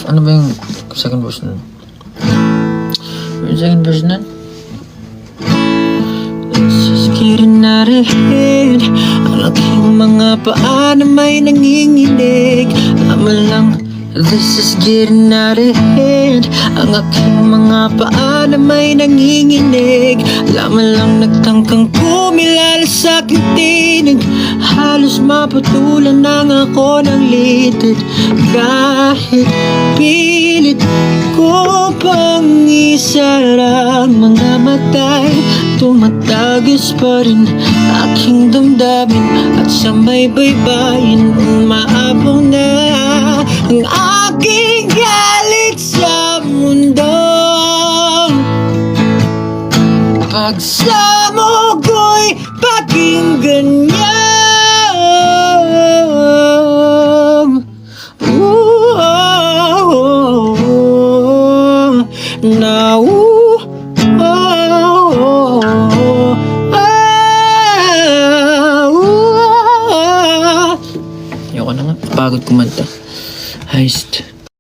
Ano ba yung second verse nun? Yung second verse nun? Let's just get it out of hand. Ang aking mga paa na may nanginginig. Laman lang, this is getting out of hand. Ang aking mga paa na may nanginginig. Laman lang nagtangkang kumilala sa aking tinig. Halos maputulan lang ako ng litid. Kahit pilit ko pang isarang mga matay, tumatagos pa rin aking damdamin. At sa may baybayin umaapaw na ang aking galit sa mundo. Pagsamo ko'y pakinggan niya. Now, ayoko na nga, pagod kumanta. Heist.